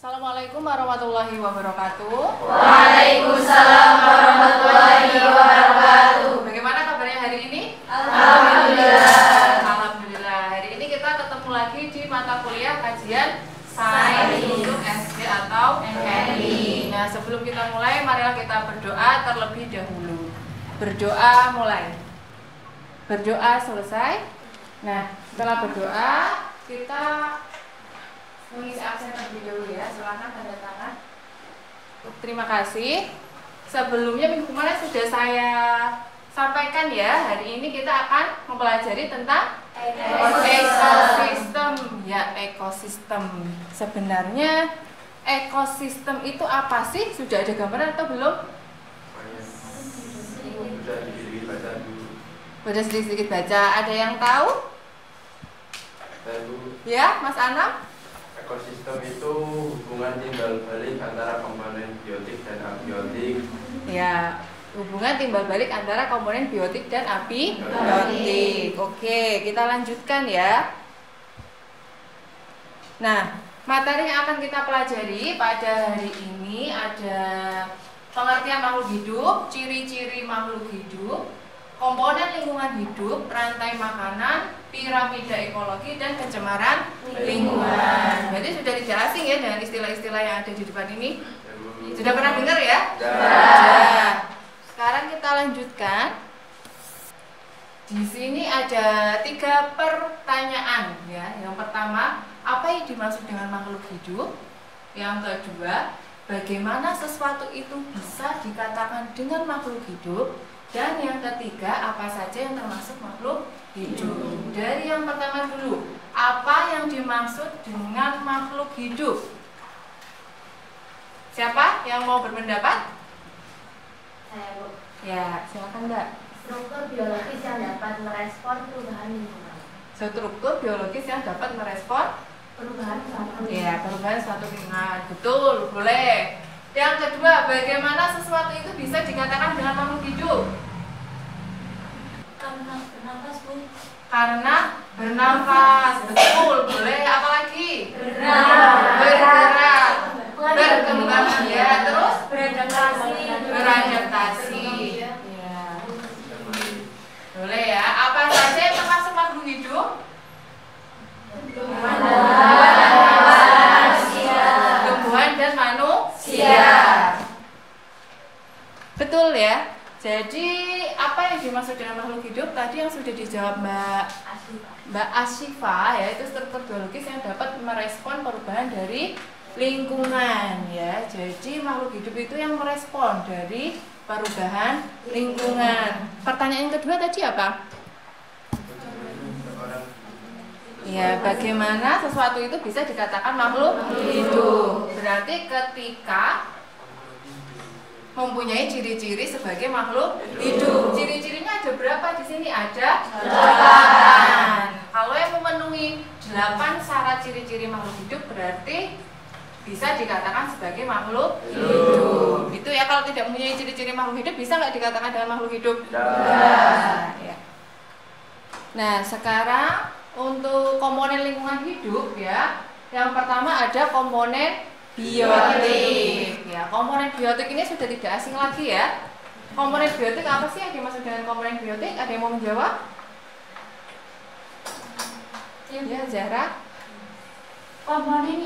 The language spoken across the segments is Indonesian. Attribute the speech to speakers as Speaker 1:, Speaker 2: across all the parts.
Speaker 1: Assalamualaikum warahmatullahi wabarakatuh.
Speaker 2: Waalaikumsalam warahmatullahi wabarakatuh.
Speaker 1: Bagaimana kabarnya hari ini?
Speaker 2: Alhamdulillah.
Speaker 1: Alhamdulillah. Hari ini kita ketemu lagi di mata kuliah kajian Sains untuk SD atau MNI. Nah, sebelum kita mulai, marilah kita berdoa terlebih dahulu. Berdoa mulai. Berdoa selesai. Nah, setelah berdoa, kita mengisi absen terlebih dahulu ya. Silakan tanda tangan. Terima kasih. Sebelumnya minggu kemarin sudah saya sampaikan ya. Hari ini kita akan mempelajari tentang ekosistem. Ya, ekosistem. Sebenarnya ekosistem itu apa sih? Sudah ada gambaran atau belum? Sudah sedikit baca. Ada yang tahu? Ya, Mas Anam?
Speaker 3: Ekosistem itu hubungan timbal balik antara komponen biotik dan abiotik.
Speaker 1: Ya, hubungan timbal balik antara komponen biotik dan abiotik. Oke, kita lanjutkan ya. Nah, materi yang akan kita pelajari pada hari ini ada pengertian makhluk hidup, ciri-ciri makhluk hidup, komponen lingkungan hidup, rantai makanan, piramida ekologi, dan pencemaran lingkungan. Jadi sudah tidak asing ya dengan istilah-istilah yang ada di depan ini. Sudah pernah dengar ya? Sudah. Sekarang kita lanjutkan. Di sini ada 3 pertanyaan ya. Yang pertama, apa yang dimaksud dengan makhluk hidup? Yang kedua, bagaimana sesuatu itu bisa dikatakan dengan makhluk hidup? Dan yang ketiga, apa saja yang termasuk makhluk hidup? Dari yang pertama dulu, apa yang dimaksud dengan makhluk hidup? Siapa yang mau berpendapat?
Speaker 2: Saya, Bu.
Speaker 1: Ya, silakan Mbak.
Speaker 2: Struktur biologis yang dapat merespon perubahan lingkungan.
Speaker 1: Struktur biologis yang dapat merespon
Speaker 2: Perubahan suatu
Speaker 1: ya, perubahan suatu lingkungan. Betul, boleh. Yang kedua, bagaimana sesuatu itu bisa dikatakan dengan makhluk hidup?
Speaker 2: Karena bernafas, Bu.
Speaker 1: Karena bernafas. Betul, boleh. Apa lagi?
Speaker 2: Bergerak.
Speaker 1: Berkembang ya, terus
Speaker 2: Beradaptasi.
Speaker 1: beradaptasi. Ya. Boleh ya. Apa saja yang termasuk makhluk hidup? Tumbuhan dan manusia. Betul ya. Jadi apa yang dimaksud dengan makhluk hidup tadi yang sudah dijawab Mbak Asyifa, yaitu struktur biologis yang dapat merespon perubahan dari lingkungan ya. Jadi makhluk hidup itu yang merespon dari perubahan lingkungan. Pertanyaan yang kedua tadi apa? Ya, bagaimana sesuatu itu bisa dikatakan makhluk hidup? Berarti ketika mempunyai ciri-ciri sebagai makhluk hidup. Ciri-cirinya ada berapa di sini? Ada 8. Kalau yang memenuhi 8 syarat ciri-ciri makhluk hidup berarti bisa dikatakan sebagai makhluk hidup. Itu ya, kalau tidak mempunyai ciri-ciri makhluk hidup bisa nggak dikatakan dengan makhluk hidup? Ya. Nah, sekarang untuk komponen lingkungan hidup ya, yang pertama ada komponen biotik. Ya, komponen biotik ini sudah tidak asing lagi ya. Komponen biotik apa sih yang dimaksud dengan komponen biotik? Ada yang mau menjawab? Ya, Zahra.
Speaker 2: Komponen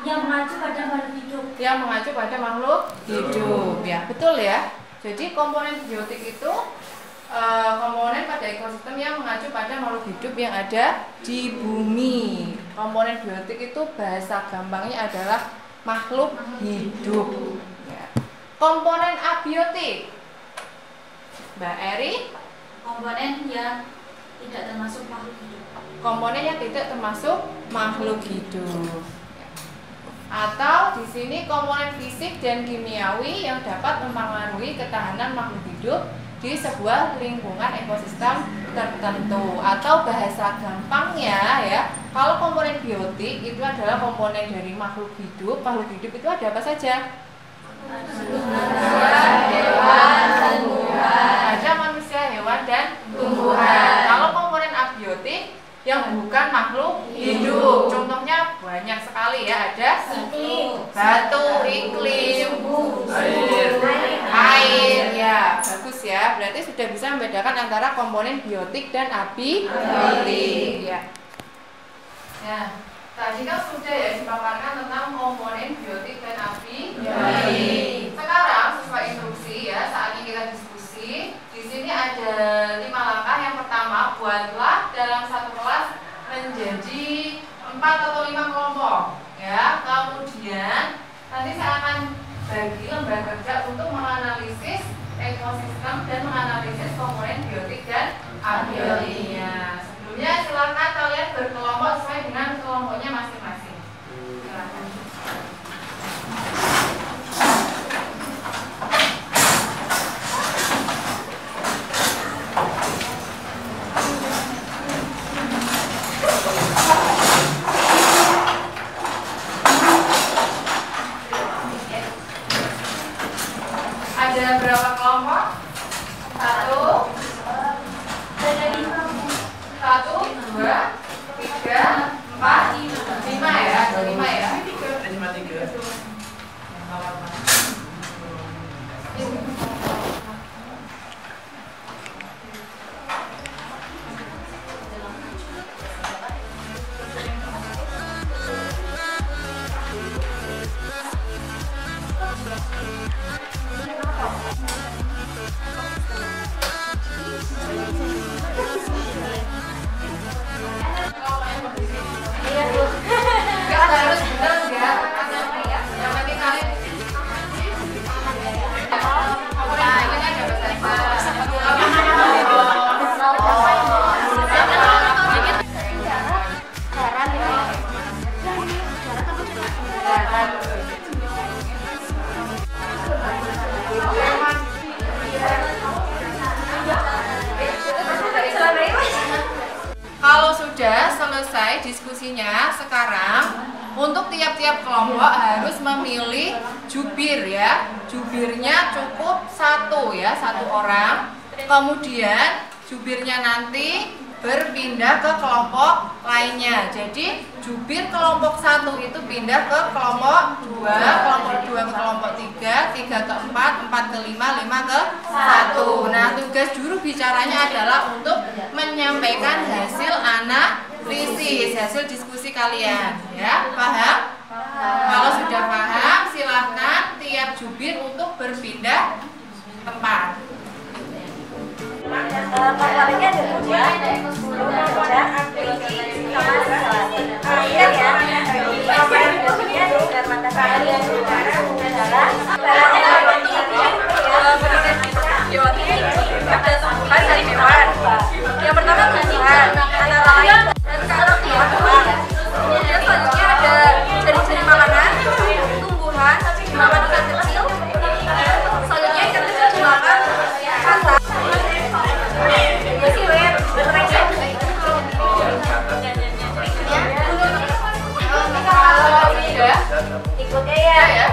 Speaker 2: yang mengacu pada makhluk hidup.
Speaker 1: Yang mengacu pada makhluk hidup. Ya, betul ya. Jadi komponen biotik itu komponen pada ekosistem yang mengacu pada makhluk hidup yang ada di bumi. Komponen biotik itu bahasa gampangnya adalah makhluk hidup ya. Komponen abiotik, Mbak Eri?
Speaker 2: Komponen yang tidak termasuk makhluk hidup.
Speaker 1: Komponen yang tidak termasuk makhluk hidup ya. Atau di sini komponen fisik dan kimiawi yang dapat mempengaruhi ketahanan makhluk hidup di sebuah lingkungan ekosistem tertentu. Atau bahasa gampangnya ya, kalau komponen biotik itu adalah komponen dari makhluk hidup. Makhluk hidup itu ada apa saja?
Speaker 2: Hewan, tumbuhan.
Speaker 1: Ada manusia, hewan, dan tumbuhan. Kalau komponen abiotik yang bukan makhluk hidup, contohnya sudah bisa membedakan antara komponen biotik dan abiotik. Ya. Nah, tadi kan sudah ya dipaparkan tentang komponen biotik dan abiotik. Sekarang sesuai instruksi ya, saatnya kita diskusi. Di sini ada 5 langkah. Yang pertama, buatlah dalam satu kelas menjadi 4 atau 5 kelompok. Ya, kemudian nanti saya akan bagi lembar kerja untuk menganalisis ekosistem dan menganalisis komponen biotik dan abiotiknya. Sebelumnya silakan kalian berkelompok sesuai dengan kelompoknya masing-masing. Silakan. Ada berapa kelompok? 1, 2, 3, 4, 5 ya, ada 5 ya. Nggak harus benar ya. Yang penting kalian kalau sudah selesai diskusinya, sekarang untuk tiap-tiap kelompok harus memilih jubir ya. Jubirnya cukup 1 ya, 1 orang. Kemudian jubirnya nanti berpindah ke kelompok lainnya. Jadi jubir kelompok 1 itu pindah ke kelompok 2, kelompok 2 ke kelompok 3, 3 ke 4, 4 ke 5, 5 ke 1. Nah, tugas juru bicaranya adalah untuk menyampaikan hasil analisis, hasil diskusi kalian. Ya, paham? Kalau sudah paham, silahkan tiap jubir untuk berpindah tempat.
Speaker 4: Materinya ada 2, ada aktiviti sama air ya. Komponen biotiknya dengan matahari adalah biotik ada tumbuhan dari hewan. Yang pertama tumbuhan, antara lain dan kalau tumbuhan. Kemudian selanjutnya ada jenis-jenis makanan, tumbuhan dimakan ikan kecil. Selanjutnya ikan kecil dimakan kasar. Ikutnya ya.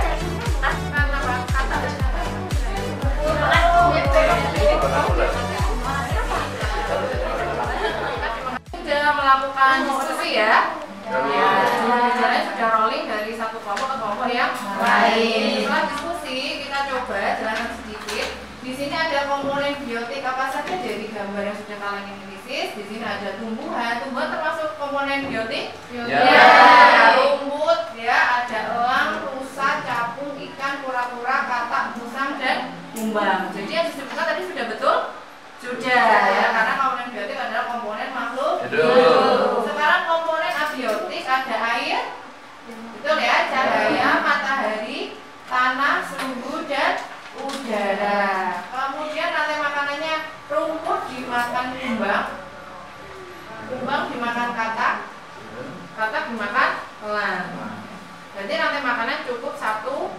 Speaker 1: Sudah melakukan diskusi ya. Ya, bicaranya sudah rolling dari satu kelompok ke kelompok yang lain. Setelah diskusi, kita coba jelaskan sedikit. Di sini ada komponen biotik apa saja dari gambar yang sudah kalian analisis. Di sini ada tumbuhan. Tumbuhan termasuk komponen biotik? Ya. Rumput, ya, ada elang, rusa, capung, ikan, kura-kura, katak, musang, dan kumbang. Jadi yang disebutkan tadi sudah betul? Sudah ya, karena komponen biotik adalah komponen makhluk hidup. Sekarang komponen abiotik ada air, betul ya, cahaya, matahari, tanah, suhu, dan udara. Kemudian rantai makanannya rumput dimakan kumbang, kumbang dimakan katak, katak dimakan elang. Jadi rantai makanan cukup satu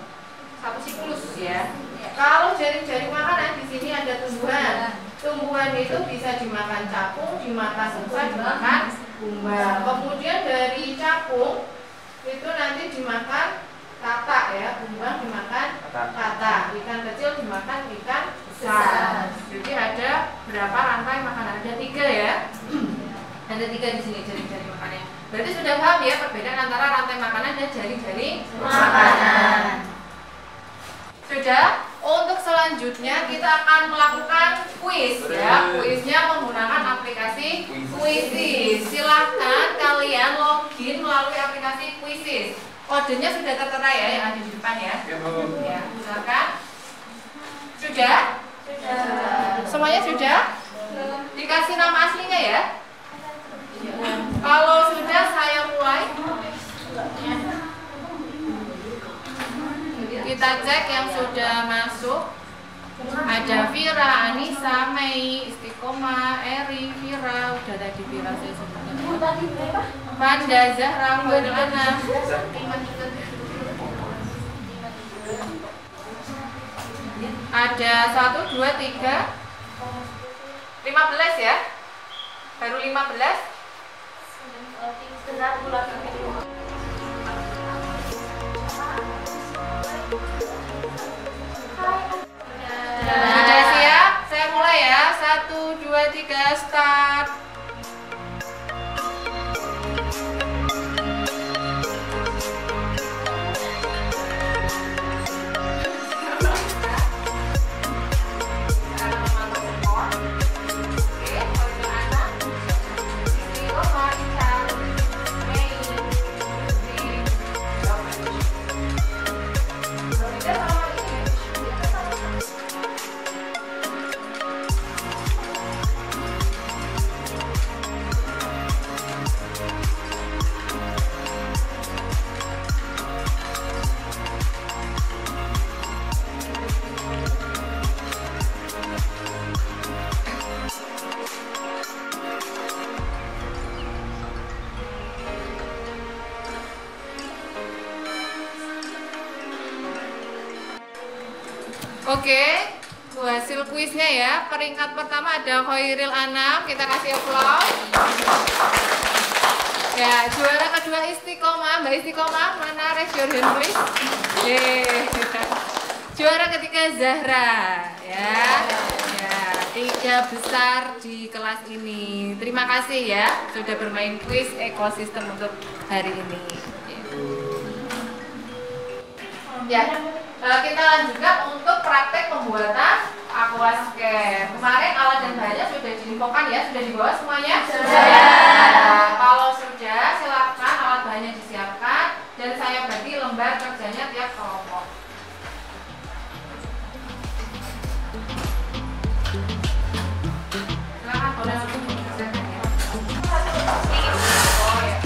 Speaker 1: siklus ya. Kalau jaring-jaring makanan di sini ada tumbuhan. Tumbuhan itu bisa dimakan capung, dimakan rusa, dimakan kumbang. Kemudian dari capung itu nanti dimakan katak ya, kumbang dimakan katak, ikan kecil dimakan ikan besar. Jadi ada berapa rantai makanan? Ada 3 ya. Ada 3 di sini jaring-jaring makanannya. Berarti sudah paham ya perbedaan antara rantai makanan dan jaring-jaring makanan. Sudah? Untuk selanjutnya kita akan melakukan kuis ya. Kuisnya menggunakan aplikasi Quizizz. Silahkan kalian login melalui aplikasi Quizizz. Kodenya sudah tertera ya yang ada di depan ya. Ya, silakan. Sudah? Semuanya sudah? Dikasih nama aslinya ya? Kalau sudah saya mulai. Kita cek yang sudah masuk. Ada Vira, Anissa, Mei, Istiqomah, Eri, Vira. Udah tadi Vira saya sebutkan. Panda, Zahra, Khairil Anam. Ada 1, 2, 3 15 ya? Baru 15? Sudah siap? Saya mulai ya. 1, 2, 3, start. Oke, hasil kuisnya ya. Peringkat pertama ada Khairil Anam, kita kasih aplaus. Ya, juara kedua Istiqomah, Mbak Istiqomah, mana raise your hand please? Yeay. Juara ketiga Zahra, ya. Ya, 3 besar di kelas ini. Terima kasih ya sudah bermain kuis ekosistem untuk hari ini. Ya. Kita lanjutkan untuk praktek pembuatan aquascape. Kemarin alat dan bahannya sudah diinfokan ya, sudah dibawa semuanya? Sudah. Nah, kalau sudah, silakan alat bahannya disiapkan dan saya bagi lembar kerjanya tiap kelompok. Silakan boleh langsung dikerjakan ya. Oh ya.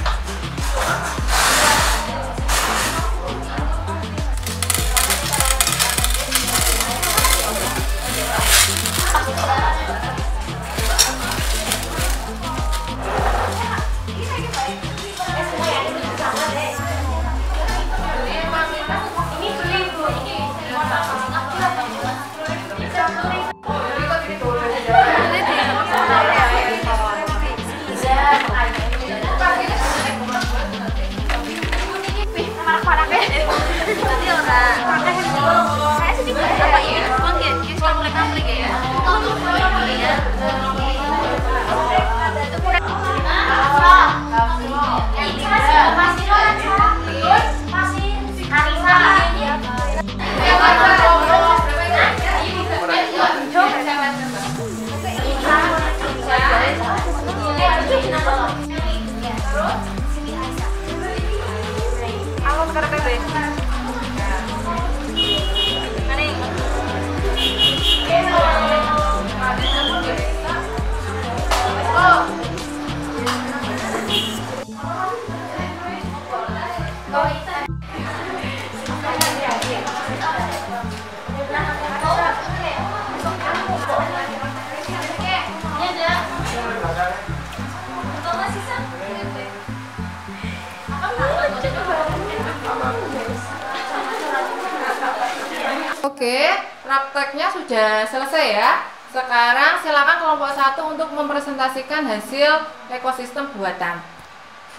Speaker 1: Oke, prakteknya sudah selesai ya. Sekarang silakan kelompok 1 untuk mempresentasikan hasil ekosistem buatan.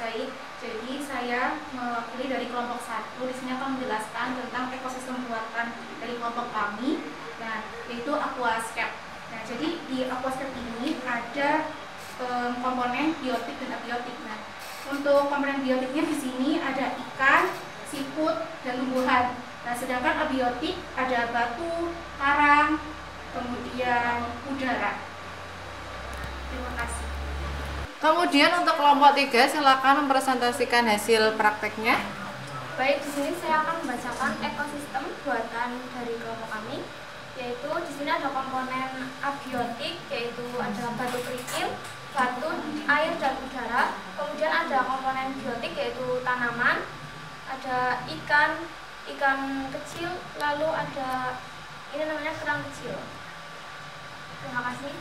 Speaker 2: Baik, jadi saya mewakili dari kelompok 1. Di sini akan menjelaskan tentang ekosistem buatan dari kelompok kami. Nah, yaitu aquascape. Nah, jadi di aquascape ini ada komponen biotik dan abiotik. Nah, untuk komponen biotiknya di sini ada ikan, siput, dan tumbuhan. Nah, sedangkan abiotik, ada batu, karang, kemudian udara. Terima kasih.
Speaker 1: Kemudian untuk kelompok 3 silakan mempresentasikan hasil prakteknya.
Speaker 5: Baik, di sini saya akan membacakan ekosistem buatan dari kelompok kami, yaitu di sini ada komponen abiotik, yaitu ada batu kerikil, batu, air, dan udara. Kemudian ada komponen biotik, yaitu tanaman, ada ikan kecil, lalu ada ini namanya kerang kecil. Terima kasih.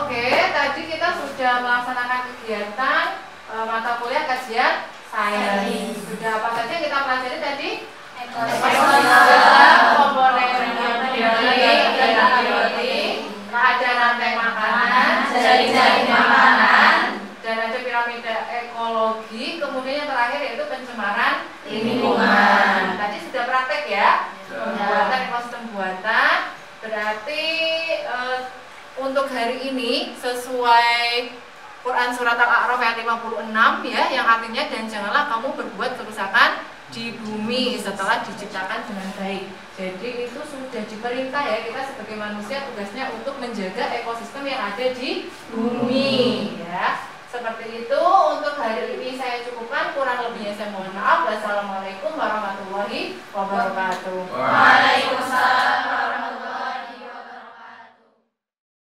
Speaker 1: Oke, tadi kita sudah melaksanakan kegiatan mata kuliah kajian sains. Sudah apa saja yang kita pelajari tadi? Ekosistem, komponen biotik dan abiotik, ada rantai makanan, jaring-jaring makanan, dan ada piramida ekologi. Kemudian yang terakhir yaitu pencemaran lingkungan. Tadi sudah praktek ya, pembuatan ekosistem buatan. Berarti untuk hari ini sesuai Quran Surat Al-A'raf ayat 56 ya, yang artinya dan janganlah kamu berbuat kerusakan di bumi setelah diciptakan dengan baik. Jadi itu sudah diperintah ya, kita sebagai manusia tugasnya untuk menjaga ekosistem yang ada di bumi ya. Seperti itu untuk hari